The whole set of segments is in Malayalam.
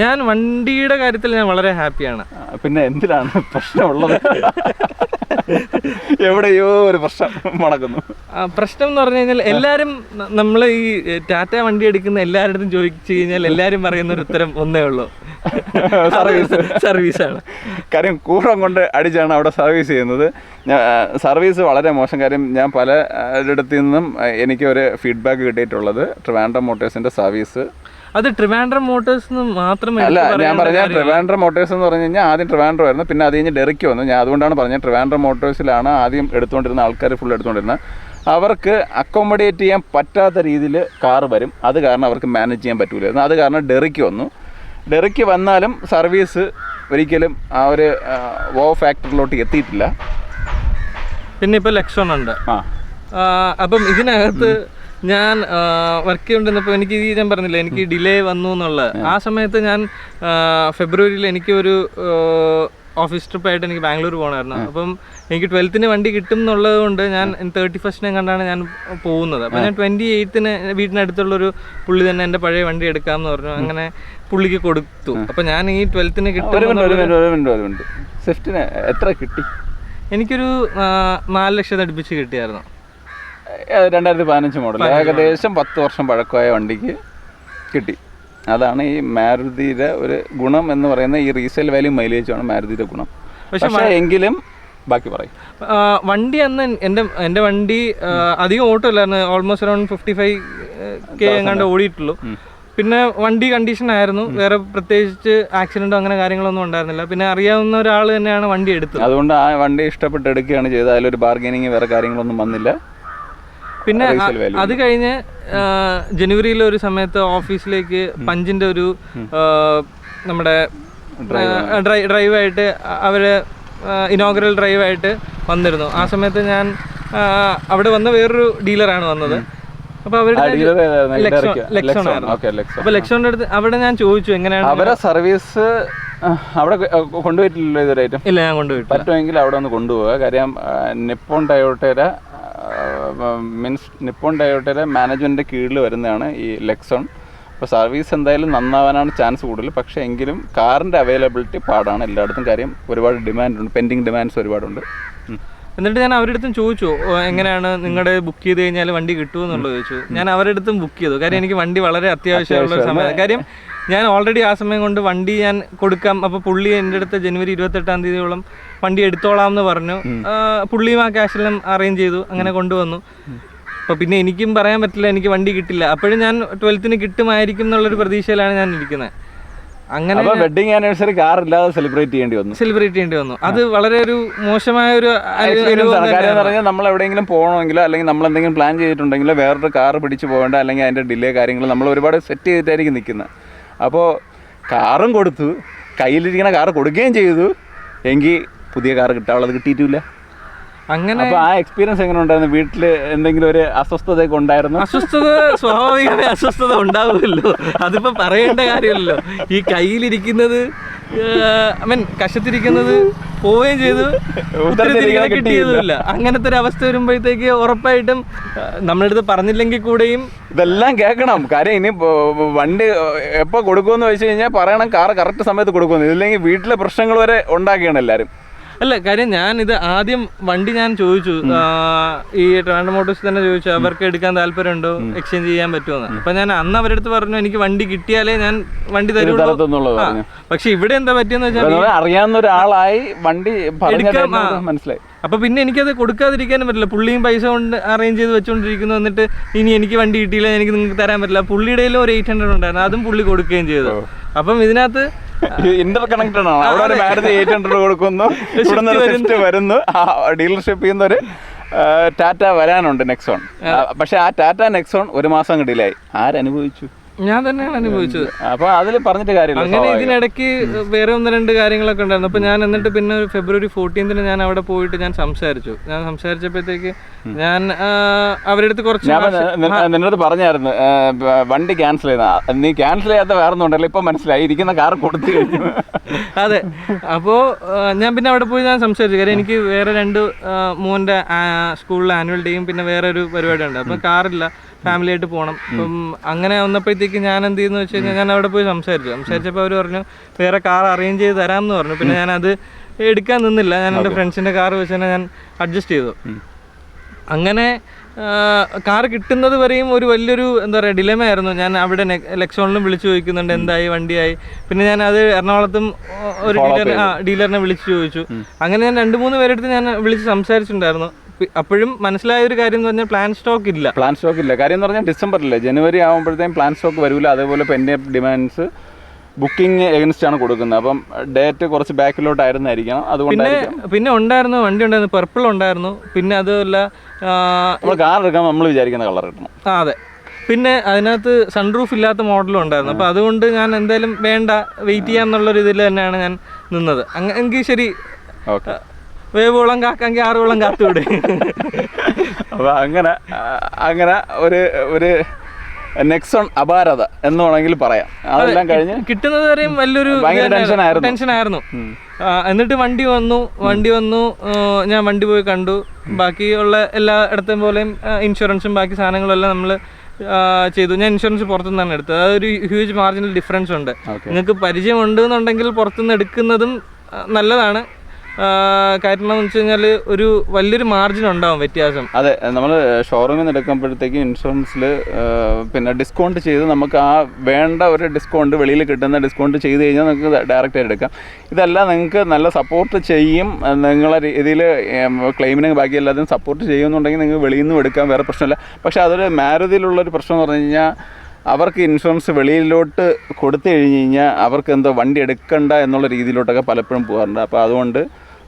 ഞാൻ വണ്ടിയുടെ കാര്യത്തിൽ ഞാൻ വളരെ ഹാപ്പിയാണ്. പിന്നെ എന്തിനാണ് പ്രശ്നമുള്ളത്? എവിടെയോ ഒരു പ്രശ്നം നടക്കുന്നു. പ്രശ്നം എന്ന് പറഞ്ഞു കഴിഞ്ഞാൽ എല്ലാവരും നമ്മൾ ഈ ടാറ്റ വണ്ടി എടുക്കുന്ന എല്ലാവരുടെ ചോദിച്ചു കഴിഞ്ഞാൽ എല്ലാവരും പറയുന്ന ഒരു ഉത്തരം ഒന്നേ ഉള്ളൂ, സർവീസാണ്. കാര്യം കൂറം കൊണ്ട് അടിച്ചാണ് അവിടെ സർവീസ് ചെയ്യുന്നത്. സർവീസ് വളരെ മോശം. കാര്യം ഞാൻ പലയിടത്തു നിന്നും എനിക്ക് ഒരു ഫീഡ്ബാക്ക് കിട്ടിയിട്ടുള്ളത് ട്രിവാൻഡ്രം മോട്ടോഴ്സിൻ്റെ സർവീസ്. അത് ട്രിവാൻഡ്രം മോട്ടോഴ്സ് മാത്രമേ അല്ല, ഞാൻ പറഞ്ഞ ട്രിവാൻഡ്രം മോട്ടോഴ്സ് എന്ന് പറഞ്ഞു കഴിഞ്ഞാൽ ആദ്യം ട്രിവാൻഡ്രം ആയിരുന്നു, പിന്നെ അത് കഴിഞ്ഞ് ഡെറിക്ക് വന്നു. ഞാൻ അതുകൊണ്ടാണ് പറഞ്ഞത് ട്രിവാൻഡ്രം മോട്ടോഴ്സിലാണ് ആദ്യം എടുത്തുകൊണ്ടിരുന്ന ആൾക്കാർ ഫുൾ എടുത്തുകൊണ്ടിരുന്നത്. അവർക്ക് അക്കോമഡേറ്റ് ചെയ്യാൻ പറ്റാത്ത രീതിയിൽ കാറ് വരും, അത് കാരണം അവർക്ക് മാനേജ് ചെയ്യാൻ പറ്റൂലായിരുന്നു. അത് കാരണം ഡെറിക്ക് വന്നു. ഡെറിക്ക് വന്നാലും സർവീസ് ഒരിക്കലും ആ ഒരു വോ ഫാക്ടറിലോട്ട് എത്തിയിട്ടില്ല. പിന്നെ ഇപ്പോൾ ലെക്സോൺ ഉണ്ട്. അപ്പം ഇതിനകത്ത് ഞാൻ വർക്ക് ചെയ്തുകൊണ്ടിരുന്നപ്പോൾ എനിക്ക് ഞാൻ പറഞ്ഞില്ല എനിക്ക് ഡിലേ വന്നു എന്നുള്ളത്. ആ സമയത്ത് ഞാൻ ഫെബ്രുവരിയിൽ എനിക്കൊരു ഓഫീസ് ട്രിപ്പായിട്ട് എനിക്ക് ബാംഗ്ലൂർ പോകണമായിരുന്നു. അപ്പം എനിക്ക് 12th വണ്ടി കിട്ടും എന്നുള്ളത് കൊണ്ട് ഞാൻ 31st കണ്ടാണ് ഞാൻ പോകുന്നത്. അപ്പം ഞാൻ 28 വീട്ടിനടുത്തുള്ളൊരു പുള്ളി തന്നെ എൻ്റെ പഴയ വണ്ടി എടുക്കാമെന്ന് പറഞ്ഞു. അങ്ങനെ പുള്ളിക്ക് കൊടുത്തു. അപ്പം ഞാൻ ഈ 12th കിട്ടും. സ്വിഫ്റ്റിന് എത്ര കിട്ടി? എനിക്കൊരു 4 ലക്ഷം അടുപ്പിച്ച് കിട്ടിയായിരുന്നു. 2015 മോഡൽ, ഏകദേശം 10 വർഷം പഴക്കമായ വണ്ടിക്ക് കിട്ടി. അതാണ് ഈ മാരുതിയുടെ ഒരു ഗുണം എന്ന് പറയുന്നത്. ഈ റീസെയിൽ വാല്യൂ മൈലേജാണ് മാരുതിയുടെ ഗുണം. പക്ഷേ എങ്കിലും ബാക്കി പറയും. വണ്ടി അന്ന് എൻ്റെ വണ്ടി അധികം ഓട്ടോ അല്ലായിരുന്നു. ഓൾമോസ്റ്റ് അറൗണ്ട് 55K എങ്ങാണ്ട് ഓടിയിട്ടുള്ളൂ. പിന്നെ വണ്ടി കണ്ടീഷൻ ആയിരുന്നു, വേറെ പ്രത്യേകിച്ച് ആക്സിഡൻറ്റോ അങ്ങനെ കാര്യങ്ങളൊന്നും ഉണ്ടായിരുന്നില്ല. പിന്നെ അറിയാവുന്ന ഒരാൾ തന്നെയാണ് വണ്ടി എടുത്തത്. അതുകൊണ്ട് ആ വണ്ടി ഇഷ്ടപ്പെട്ട് എടുക്കുകയാണ് ചെയ്തത്. അതിലൊരു ബാർഗനിങ് വേറെ കാര്യങ്ങളൊന്നും വന്നില്ല. പിന്നെ അത് കഴിഞ്ഞ് ജനുവരിയിലെ ഒരു സമയത്ത് ഓഫീസിലേക്ക് പഞ്ചിൻ്റെ ഒരു നമ്മുടെ ഡ്രൈവായിട്ട് അവർ ഇനോഗ്രൽ ഡ്രൈവായിട്ട് വന്നിരുന്നു. ആ സമയത്ത് ഞാൻ അവിടെ വന്ന വേറൊരു ഡീലറാണ് വന്നത്. അപ്പോൾ അവരുടെ ലെക്സോൺ ആയിരുന്നു. അപ്പോൾ ലെക്സോണിൻ്റെ അടുത്ത് അവിടെ ഞാൻ ചോദിച്ചു എങ്ങനെയാണ് അവരെ സർവീസ്. അവിടെ കൊണ്ടുപോയിട്ടില്ലല്ലോ ഇതുവരെയായിട്ടും? ഇല്ല, ഞാൻ കൊണ്ടുപോയി. പറ്റുമെങ്കിൽ അവിടെ ഒന്ന് കൊണ്ടുപോകുക. കാര്യം നിപ്പോൺ ടൊയോട്ടയുടെ നിപ്പോൺ ടൊയോട്ടയുടെ മാനേജ്മെൻറ്റിൻ്റെ കീഴിൽ വരുന്നതാണ് ഈ ലെക്സോൺ. അപ്പോൾ സർവീസ് എന്തായാലും നന്നാവാനാണ് ചാൻസ് കൂടുതൽ. പക്ഷേ എങ്കിലും കാറിൻ്റെ അവൈലബിലിറ്റി പാടാണ് എല്ലായിടത്തും. കാര്യം ഒരുപാട് ഡിമാൻഡുണ്ട്, പെൻഡിങ് ഡിമാൻഡ്സ് ഒരുപാടുണ്ട്. എന്നിട്ട് ഞാൻ അവരുടെ അടുത്തും ചോദിച്ചു എങ്ങനെയാണ് നിങ്ങളുടെ ബുക്ക് ചെയ്ത് കഴിഞ്ഞാൽ വണ്ടി കിട്ടുമെന്നുള്ളത് ചോദിച്ചു. ഞാൻ അവരുടെ അടുത്തും ബുക്ക് ചെയ്തു. കാര്യം എനിക്ക് വണ്ടി വളരെ അത്യാവശ്യമുള്ള ഒരു സമയം. കാര്യം ഞാൻ ഓൾറെഡി ആ സമയം കൊണ്ട് വണ്ടി ഞാൻ കൊടുക്കാം. അപ്പോൾ പുള്ളി എൻ്റെ അടുത്ത് ജനുവരി 28 വണ്ടി എടുത്തോളാം എന്ന് പറഞ്ഞു. പുള്ളിയും ആ ക്യാഷെല്ലാം അറേഞ്ച് ചെയ്തു, അങ്ങനെ കൊണ്ടുവന്നു. അപ്പോൾ പിന്നെ എനിക്കും പറയാൻ പറ്റില്ല എനിക്ക് വണ്ടി കിട്ടില്ല. അപ്പോഴും ഞാൻ 12th കിട്ടുമായിരിക്കും എന്നുള്ളൊരു പ്രതീക്ഷയിലാണ് ഞാൻ ഇരിക്കുന്നത്. അങ്ങനെ വെഡിങ് ആനിവേഴ്സറി കാർ ഇല്ലാതെ സെലിബ്രേറ്റ് ചെയ്യേണ്ടി വന്നു. അത് വളരെ ഒരു മോശമായ ഒരു കാര്യം പറഞ്ഞാൽ നമ്മൾ എവിടെയെങ്കിലും പോകണമെങ്കിലോ അല്ലെങ്കിൽ നമ്മൾ എന്തെങ്കിലും പ്ലാൻ ചെയ്തിട്ടുണ്ടെങ്കിലോ വേറൊരു കാർ പിടിച്ച് പോകേണ്ട, അല്ലെങ്കിൽ അതിൻ്റെ ഡിലേ കാര്യങ്ങൾ നമ്മൾ ഒരുപാട് സെറ്റ് ചെയ്തിട്ടായിരിക്കും നിൽക്കുന്നത്. അപ്പോൾ കാറും കൊടുത്തു, കയ്യിലിരിക്കുന്ന കാർ കൊടുക്കുകയും ചെയ്തു, എങ്കിൽ പുതിയ കാർ കിട്ടാനുള്ളത് കിട്ടിയിട്ടില്ല. അങ്ങനെ അപ്പോൾ ആ എക്സ്പീരിയൻസ് എങ്ങനെ ഉണ്ടായിരുന്നു? വീട്ടിൽ എന്തെങ്കിലും ഒരു അസ്വസ്ഥതയൊക്കെ ഉണ്ടായിരുന്നു? സ്വാഭാവികമായ അസ്വസ്ഥത ഉണ്ടാവുമല്ലോ, അതിപ്പോൾ പറയേണ്ട കാര്യമല്ലോ. ഈ കയ്യിലിരിക്കുന്നത് കഷത്തിരിക്കുന്നത് പോവുകയും ചെയ്തു, കിട്ടിയതുമില്ല. അങ്ങനത്തെ ഒരു അവസ്ഥ വരുമ്പോഴത്തേക്ക് ഉറപ്പായിട്ടും നമ്മളടുത്ത് പറഞ്ഞില്ലെങ്കിൽ കൂടെയും ഇതെല്ലാം കേൾക്കണം. കാര്യം ഇനി വണ്ടി എപ്പോൾ കൊടുക്കുമെന്ന് വെച്ച് കഴിഞ്ഞാൽ പറയണം കാർ കറക്റ്റ് സമയത്ത് കൊടുക്കുമെന്ന്. ഇതില്ലെങ്കിൽ വീട്ടിലെ പ്രശ്നങ്ങൾ വരെ ഉണ്ടാക്കുകയാണ് എല്ലാവരും. അല്ല, കാര്യം ഞാനിത് ആദ്യം വണ്ടി ഞാൻ ചോദിച്ചു, ഈ ട്രിവാൻഡ്രം മോട്ടോഴ്സ് തന്നെ ചോദിച്ചു അവർക്ക് എടുക്കാൻ താല്പര്യമുണ്ടോ, എക്സ്ചേഞ്ച് ചെയ്യാൻ പറ്റുമെന്ന്. അപ്പൊ ഞാൻ അന്ന് അവരുടെ അടുത്ത് പറഞ്ഞു എനിക്ക് വണ്ടി കിട്ടിയാലേ ഞാൻ വണ്ടി തരുള്ളൂ. പക്ഷെ ഇവിടെ എന്താ പറ്റിയെന്ന് വെച്ചാൽ അറിയാവുന്ന ഒരാളായി വണ്ടി എടുക്കാം, മനസ്സിലായി. അപ്പൊ പിന്നെ എനിക്കത് കൊടുക്കാതിരിക്കാനും പറ്റില്ല. പുള്ളിയും പൈസ കൊണ്ട് അറേഞ്ച് ചെയ്ത് വെച്ചോണ്ടിരിക്കുന്നു. എന്നിട്ട് ഇനി എനിക്ക് വണ്ടി കിട്ടിയില്ല, എനിക്ക് നിങ്ങൾക്ക് തരാൻ പറ്റില്ല. പുള്ളിയുടെ ഒരു 800 ഉണ്ടായിരുന്നു, അതും പുള്ളി കൊടുക്കുകയും ചെയ്തു. അപ്പം ഇതിനകത്ത് ഇന്റർ കണക്റ്റഡ് ആണ്. അവിടെ ഒരു മാരുതി 800 കൊടുക്കുന്നു, ഇവിടെ വരുന്നു, ഡീലർഷിപ്പിൽ നിന്നൊരു ടാറ്റ വരാനുണ്ട് നെക്സോൺ. പക്ഷെ ആ ടാറ്റ നെക്സോൺ 1 മാസം ഡിലേയായി. ആരനുഭവിച്ചു? ഞാൻ തന്നെയാണ് അനുഭവിച്ചത്. അപ്പൊ അതിൽ പറഞ്ഞിട്ട് കാര്യമില്ല. അങ്ങനെ ഇതിനിടയ്ക്ക് വേറെ 1-2 കാര്യങ്ങളൊക്കെ ഉണ്ടായിരുന്നു. അപ്പൊ ഞാൻ എന്നിട്ട് പിന്നെ ഫെബ്രുവരി 14 ഞാൻ അവിടെ പോയിട്ട് ഞാൻ സംസാരിച്ചപ്പോഴത്തേക്ക് ഞാൻ അവരുടെ അടുത്ത് കുറച്ച് നിന്നോട് പറഞ്ഞായിരുന്നു വണ്ടി ക്യാൻസൽ ചെയ്ത. നീ ക്യാൻസൽ ചെയ്യാത്ത വേറെ ഒന്നുണ്ടല്ലോ, ഇപ്പൊ മനസ്സിലായി, ഇരിക്കുന്ന കാർ കൊടുത്തു കഴിഞ്ഞു. അതെ. അപ്പോൾ ഞാൻ പിന്നെ അവിടെ പോയി ഞാൻ സംസാരിച്ചു. കാര്യം എനിക്ക് വേറെ 2 മോൻ്റെ സ്കൂളിലെ ആനുവൽ ഡേയും പിന്നെ വേറെ ഒരു പരിപാടി ഉണ്ട്. അപ്പം കാറില്ല. ഫാമിലി ആയിട്ട് പോകണം. അപ്പം അങ്ങനെ വന്നപ്പോഴത്തേക്ക് ഞാൻ എന്ത് ചെയ്യുന്നു വെച്ച് കഴിഞ്ഞാൽ ഞാൻ അവിടെ പോയി സംസാരിച്ചപ്പോൾ അവർ പറഞ്ഞു വേറെ കാർ അറേഞ്ച് ചെയ്ത് തരാമെന്ന് പറഞ്ഞു. പിന്നെ ഞാനത് എടുക്കാൻ നിന്നില്ല, ഞാൻ എൻ്റെ ഫ്രണ്ട്സിൻ്റെ കാർ വെച്ച് തന്നെ ഞാൻ അഡ്ജസ്റ്റ് ചെയ്തു. അങ്ങനെ കാർ കിട്ടുന്നത് വരെയും ഒരു വലിയൊരു എന്താ പറയുക ഡിലേമയായിരുന്നു. ഞാൻ അവിടെ ലെക്സോണിലും വിളിച്ചു ചോദിക്കുന്നുണ്ട് എന്തായി വണ്ടിയായി. പിന്നെ ഞാൻ അത് എറണാകുളത്തും ഒരു ഡീലറിനെ വിളിച്ചു ചോദിച്ചു. അങ്ങനെ ഞാൻ 2-3 പേരെടുത്ത് ഞാൻ വിളിച്ച് സംസാരിച്ചിട്ടുണ്ടായിരുന്നു. അപ്പോഴും മനസ്സിലായ ഒരു കാര്യം എന്ന് പറഞ്ഞാൽ പ്ലാൻ സ്റ്റോക്ക് ഇല്ല. കാര്യം എന്ന് പറഞ്ഞാൽ ഡിസംബറിലെ ജനുവരി ആകുമ്പോഴത്തേക്കും പ്ലാൻ സ്റ്റോക്ക് വരില്ല. അതേപോലെ പെൻഡിങ് ഡിമാൻഡ്സ് ബുക്കിംഗ് എഗൻസ്റ്റ് ആണ് കൊടുക്കുന്നത്. അപ്പം ഡേറ്റ് കുറച്ച് ബാക്കിലോട്ടായിരുന്നായിരിക്കണം. അതുകൊണ്ട് പിന്നെ ഉണ്ടായിരുന്നു, വണ്ടി ഉണ്ടായിരുന്നു, പർപ്പിൾ ഉണ്ടായിരുന്നു. പിന്നെ അതുമല്ല നമ്മൾ കാർ എടുക്കാൻ നമ്മൾ വിചാരിക്കുന്ന കളർ കിട്ടണം. അതെ. പിന്നെ അതിനകത്ത് സൺറൂഫ് ഇല്ലാത്ത മോഡലും ഉണ്ടായിരുന്നു. അപ്പോൾ അതുകൊണ്ട് ഞാൻ എന്തായാലും വേണ്ട, വെയിറ്റ് ചെയ്യാന്നുള്ളൊരു ഇതിൽ തന്നെയാണ് ഞാൻ നിന്നത്. അങ്ങനെ എങ്കിൽ ശരി, വേവോളം കാക്കാങ്കിൽ 6 വോളം കാത്തുവിടെ. അപ്പോൾ അങ്ങനെ ഒരു നെക്സോൺ അപാരത എന്ന് വേണമെങ്കിൽ പറയാം. അതെല്ലാം കഴിഞ്ഞ് കിട്ടുന്നത് വരെയും വലിയൊരു ടെൻഷനായിരുന്നു. എന്നിട്ട് വണ്ടി വന്നു. ഞാൻ വണ്ടി പോയി കണ്ടു. ബാക്കിയുള്ള എല്ലാ ഇടത്തും പോലെയും ഇൻഷുറൻസും ബാക്കി സാധനങ്ങളെല്ലാം നമ്മൾ ചെയ്തു. ഞാൻ ഇൻഷുറൻസ് പുറത്തുനിന്നാണ് എടുത്തത്. അതൊരു ഹ്യൂജ് മാർജിനൽ ഡിഫറൻസ് ഉണ്ട്. നിങ്ങൾക്ക് പരിചയം ഉണ്ടെന്നുണ്ടെങ്കിൽ പുറത്തുനിന്ന് എടുക്കുന്നതും നല്ലതാണ്. കാരണം എന്ന് വെച്ച് കഴിഞ്ഞാൽ ഒരു വലിയൊരു മാർജിൻ ഉണ്ടാവും വ്യത്യാസം. അതെ, നമ്മൾ ഷോറൂമിൽ നിന്ന് എടുക്കുമ്പോഴത്തേക്കും ഇൻഷുറൻസിൽ പിന്നെ ഡിസ്കൗണ്ട് ചെയ്ത് നമുക്ക് ആ വേണ്ട ഒരു ഡിസ്കൗണ്ട് വെളിയിൽ കിട്ടുന്ന ഡിസ്കൗണ്ട് ചെയ്ത് കഴിഞ്ഞാൽ നിങ്ങൾക്ക് ഡയറക്റ്റായിട്ട് എടുക്കാം. ഇതല്ല, നിങ്ങൾക്ക് നല്ല സപ്പോർട്ട് ചെയ്യും, നിങ്ങളെ രീതിയിൽ ക്ലെയിമിന് ബാക്കി എല്ലാത്തിനും സപ്പോർട്ട് ചെയ്യുന്നുണ്ടെങ്കിൽ നിങ്ങൾക്ക് വെളിയിൽ നിന്നും എടുക്കാൻ വേറെ പ്രശ്നമില്ല. പക്ഷേ അതൊരു മാരുതിയിലുള്ളൊരു പ്രശ്നം എന്ന് പറഞ്ഞു കഴിഞ്ഞാൽ അവർക്ക് ഇൻഷുറൻസ് വെളിയിലോട്ട് കൊടുത്തു കഴിഞ്ഞ് കഴിഞ്ഞാൽ അവർക്ക് എന്തോ വണ്ടി എടുക്കണ്ട എന്നുള്ള രീതിയിലോട്ടൊക്കെ പലപ്പോഴും പോകാറുണ്ട്. അപ്പോൾ അതുകൊണ്ട്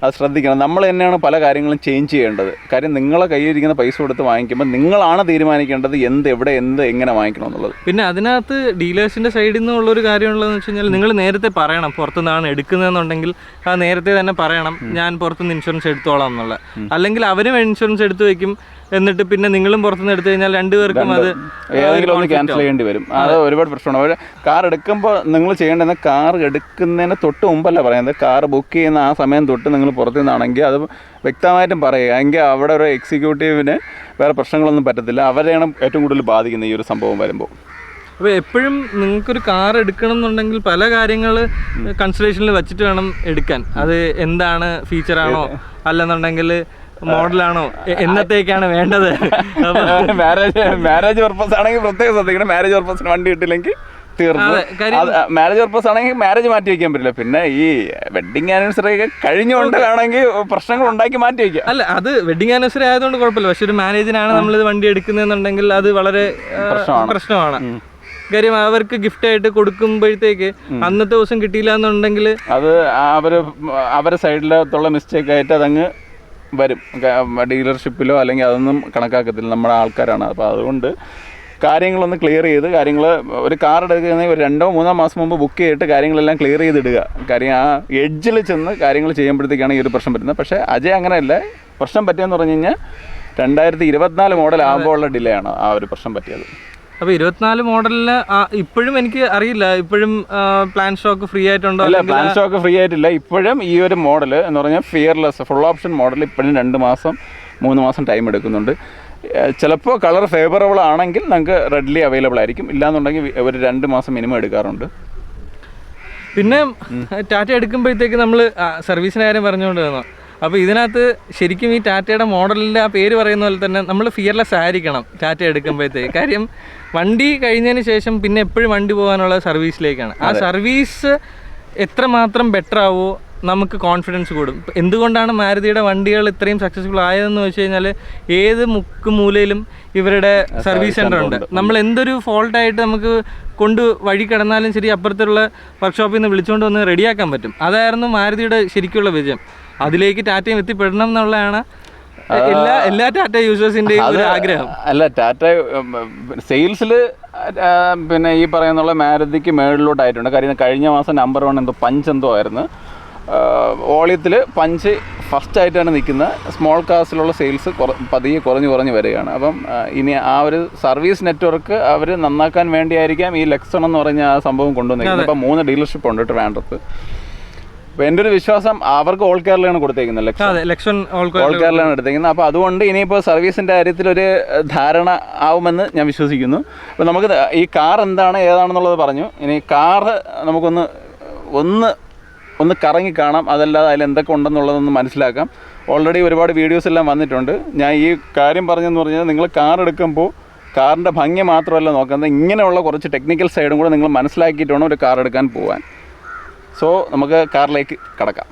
അത് ശ്രദ്ധിക്കണം. നമ്മൾ തന്നെയാണ് പല കാര്യങ്ങളും ചേഞ്ച് ചെയ്യേണ്ടത്. കാര്യം നിങ്ങളെ കയ്യിലിരിക്കുന്ന പൈസ കൊടുത്ത് വാങ്ങിക്കുമ്പോൾ നിങ്ങളാണ് തീരുമാനിക്കേണ്ടത് എവിടെ എങ്ങനെ വാങ്ങിക്കണം എന്നുള്ളത്. പിന്നെ അതിനകത്ത് ഡീലേഴ്സിൻ്റെ സൈഡിൽ നിന്നുള്ളൊരു കാര്യമുള്ളതെന്ന് വെച്ച് കഴിഞ്ഞാൽ നിങ്ങൾ നേരത്തെ പറയണം, പുറത്തുനിന്നാണ് എടുക്കുന്നതെന്നുണ്ടെങ്കിൽ അത് നേരത്തെ തന്നെ പറയണം, ഞാൻ പുറത്തുനിന്ന് ഇൻഷുറൻസ് എടുത്തോളാം എന്നുള്ളത്. അല്ലെങ്കിൽ അവരും ഇൻഷുറൻസ് എടുത്തു വയ്ക്കും, എന്നിട്ട് പിന്നെ നിങ്ങളും പുറത്തുനിന്ന് എടുത്തു കഴിഞ്ഞാൽ രണ്ടുപേർക്കും അത് ഏതെങ്കിലും ഒന്ന് ക്യാൻസൽ ചെയ്യേണ്ടി വരും. അത് ഒരുപാട് പ്രശ്നമാണ്. അവർ കാർ എടുക്കുമ്പോൾ നിങ്ങൾ ചെയ്യേണ്ടത് കാർ എടുക്കുന്നതിന് തൊട്ട് മുമ്പല്ല പറയുന്നത്, കാർ ബുക്ക് ചെയ്യുന്ന ആ സമയം തൊട്ട് നിങ്ങൾ പുറത്തു നിന്നാണെങ്കിൽ അത് വ്യക്തമായിട്ടും പറയുക. എങ്കിൽ അവിടെ ഒരു എക്സിക്യൂട്ടീവിന് വേറെ പ്രശ്നങ്ങളൊന്നും പറ്റത്തില്ല. അവരെയാണ് ഏറ്റവും കൂടുതൽ ബാധിക്കുന്നത് ഈ ഒരു സംഭവം വരുമ്പോൾ. അപ്പോൾ എപ്പോഴും നിങ്ങൾക്കൊരു കാർ എടുക്കണം എന്നുണ്ടെങ്കിൽ പല കാര്യങ്ങൾ കൺസിഡറേഷനിൽ വെച്ചിട്ട് വേണം എടുക്കാൻ. അത് എന്താണ്, ഫീച്ചറാണോ അല്ലെന്നുണ്ടെങ്കിൽ മോഡലാണോ, എന്നത്തേക്കാണ് വേണ്ടത്. മാരേജ് പർപ്പസ് ആണെങ്കിൽ പ്രത്യേകം ശ്രദ്ധിക്കണം. മാരേജ് പർപ്പസിന് വണ്ടി കിട്ടില്ലെങ്കിൽ തീർന്നു. മാരേജ് പർപ്പസ് ആണെങ്കിൽ മാരേജ് മാറ്റി വയ്ക്കാൻ പറ്റില്ല. പിന്നെ ഈ വെഡിങ് ആനിവേഴ്സറി ഒക്കെ കഴിഞ്ഞുകൊണ്ടാണെങ്കിൽ പ്രശ്നങ്ങൾ ഉണ്ടാക്കി മാറ്റി വയ്ക്കാം. അല്ല, അത് വെഡിങ് ആനിവേഴ്സറി ആയതുകൊണ്ട് കുഴപ്പമില്ല. പക്ഷെ ഒരു മാരേജിനാണ് നമ്മളിത് വണ്ടി എടുക്കുന്നതെന്നുണ്ടെങ്കിൽ അത് വളരെ പ്രശ്നമാണ്. കാര്യം അവർക്ക് ഗിഫ്റ്റായിട്ട് കൊടുക്കുമ്പോഴത്തേക്ക് അന്നത്തെ ദിവസം കിട്ടിയില്ല എന്നുണ്ടെങ്കിൽ അത് അവരുടെ സൈഡിലുള്ള മിസ്റ്റേക്ക് ആയിട്ട് അതങ്ങ് വരും. ഡീലർഷിപ്പിലോ അല്ലെങ്കിൽ അതൊന്നും കണക്കാക്കത്തില്ല, നമ്മുടെ ആൾക്കാരാണ്. അപ്പോൾ അതുകൊണ്ട് കാര്യങ്ങളൊന്ന് ക്ലിയർ ചെയ്ത് ഒരു കാർ എടുക്കുന്നതിന് ഒരു 2-3 മാസം മുമ്പ് ബുക്ക് ചെയ്തിട്ട് കാര്യങ്ങളെല്ലാം ക്ലിയർ ചെയ്തിടുക. കാര്യം ആ എഡ്ജിൽ ചെന്ന് കാര്യങ്ങൾ ചെയ്യുമ്പോഴത്തേക്കാണ് ഈ ഒരു പ്രശ്നം പറ്റുന്നത്. പക്ഷേ അജയ് അങ്ങനെയല്ല. പ്രശ്നം പറ്റിയെന്ന് പറഞ്ഞു കഴിഞ്ഞാൽ 2024 മോഡൽ ആകുമ്പോൾ ഉള്ള ഡിലേ ആണ് ആ ഒരു പ്രശ്നം പറ്റിയത്. അപ്പോൾ 24 മോഡലിൽ ഇപ്പോഴും എനിക്ക് അറിയില്ല, ഇപ്പോഴും പ്ലാൻ സ്റ്റോക്ക് ഫ്രീ ആയിട്ടുണ്ടോ? അല്ല, പ്ലാൻ സ്റ്റോക്ക് ഫ്രീ ആയിട്ടില്ല. ഇപ്പോഴും ഈ ഒരു മോഡൽ എന്ന് പറഞ്ഞാൽ ഫിയർലെസ് ഫുൾ ഓപ്ഷൻ മോഡൽ ഇപ്പോഴും 2 മാസം 3 മാസം ടൈം എടുക്കുന്നുണ്ട്. ചിലപ്പോൾ കളർ ഫേവറബിൾ ആണെങ്കിൽ നമുക്ക് റെഡ്ലി അവൈലബിൾ ആയിരിക്കും. ഇല്ലാന്നുണ്ടെങ്കിൽ ഒരു 2 മാസം മിനിമം എടുക്കാറുണ്ട്. പിന്നെ ടാറ്റ എടുക്കുമ്പോഴത്തേക്ക് നമ്മൾ സർവീസിൻ്റെ കാര്യം പറഞ്ഞുകൊണ്ട് വന്നു. അപ്പോൾ ഇതിനകത്ത് ശരിക്കും ഈ ടാറ്റയുടെ മോഡലിൻ്റെ ആ പേര് പറയുന്ന പോലെ തന്നെ നമ്മൾ ഫിയർലെസ് ആയിരിക്കണം ടാറ്റ എടുക്കുമ്പോഴത്തേക്ക്. കാര്യം വണ്ടി കഴിഞ്ഞതിന് ശേഷം പിന്നെ എപ്പോഴും വണ്ടി പോകാനുള്ള സർവീസിലേക്കാണ്. ആ സർവീസ് എത്രമാത്രം ബെറ്റർ ആവുമോ നമുക്ക് കോൺഫിഡൻസ് കൂടും. എന്തുകൊണ്ടാണ് മാരുതിയുടെ വണ്ടികൾ ഇത്രയും സക്സസ്ഫുൾ ആയതെന്ന് വെച്ച് കഴിഞ്ഞാൽ ഏത് മൂലയിലും ഇവരുടെ സർവീസ് സെൻ്റർ ഉണ്ട്. നമ്മൾ എന്തൊരു ഫോൾട്ടായിട്ട് നമുക്ക് വഴി കിടന്നാലും ശരി അപ്പുറത്തുള്ള വർക്ക്ഷോപ്പിൽ നിന്ന് വിളിച്ചുകൊണ്ട് വന്ന് റെഡിയാക്കാൻ പറ്റും. അതായിരുന്നു മാരുതിയുടെ ശരിക്കുള്ള വിജയം. അതിലേക്ക് ടാറ്റയും എത്തിപ്പെടണം എന്നുള്ളതാണ് എല്ലാ ടാറ്റ യൂസേഴ്സിൻ്റെയും ഒരു ആഗ്രഹം. അല്ല, ടാറ്റ സെയിൽസിൽ പിന്നെ ഈ പറയുന്നുള്ള മാരുതിക്ക് മേളിലോട്ടായിട്ടുണ്ട്. കാര്യം കഴിഞ്ഞ മാസം നമ്പർ 1 എന്തോ പഞ്ച് എന്തോ ആയിരുന്നു. വോളിയത്തിൽ പഞ്ച് ഫസ്റ്റ് ആയിട്ടാണ് നിൽക്കുന്നത്. സ്മോൾ കാസിലുള്ള സെയിൽസ് പതിയെ കുറഞ്ഞ് വരികയാണ്. അപ്പം ഇനി ആ ഒരു സർവീസ് നെറ്റ്വർക്ക് അവർ നന്നാക്കാൻ വേണ്ടിയായിരിക്കാം ഈ ലെക്സൺ എന്ന് പറഞ്ഞ ആ സംഭവം കൊണ്ടുവന്നിരിക്കുന്നത്. ഇപ്പം 3 ഡീലർഷിപ്പ് ഉണ്ട് ട്രിവാൻഡ്രത്ത്. അപ്പോൾ എൻ്റെ ഒരു വിശ്വാസം അവർക്ക് ഓൾ കേരളയാണ് കൊടുത്തേക്കുന്നത്, ലെക്സോൺ ഓൾ കേരളയാണ് എടുത്തേക്കുന്നത്. അപ്പോൾ അതുകൊണ്ട് ഇനിയിപ്പോൾ സർവീസിൻ്റെ കാര്യത്തിലൊരു ധാരണ ആവുമെന്ന് ഞാൻ വിശ്വസിക്കുന്നു. അപ്പോൾ നമുക്ക് ഈ കാർ എന്താണ് ഏതാണെന്നുള്ളത് പറഞ്ഞു. ഇനി കാറ് നമുക്കൊന്ന് കറങ്ങി കാണാം, അതല്ലാതെ അതിൽ എന്തൊക്കെ ഉണ്ടെന്നുള്ളതൊന്ന് മനസ്സിലാക്കാം. ഓൾറെഡി ഒരുപാട് വീഡിയോസ് എല്ലാം വന്നിട്ടുണ്ട്. ഞാൻ ഈ കാര്യം പറഞ്ഞെന്ന് പറഞ്ഞാൽ നിങ്ങൾ കാർ എടുക്കുമ്പോൾ കാറിൻ്റെ ഭംഗി മാത്രമല്ല നോക്കുന്നത്, ഇങ്ങനെയുള്ള കുറച്ച് ടെക്നിക്കൽ സൈഡും കൂടെ നിങ്ങൾ മനസ്സിലാക്കിയിട്ട് വേണം ഒരു കാർ എടുക്കാൻ പോകാൻ. സോ നമുക്ക് കാറിലേക്ക് കടക്കാം.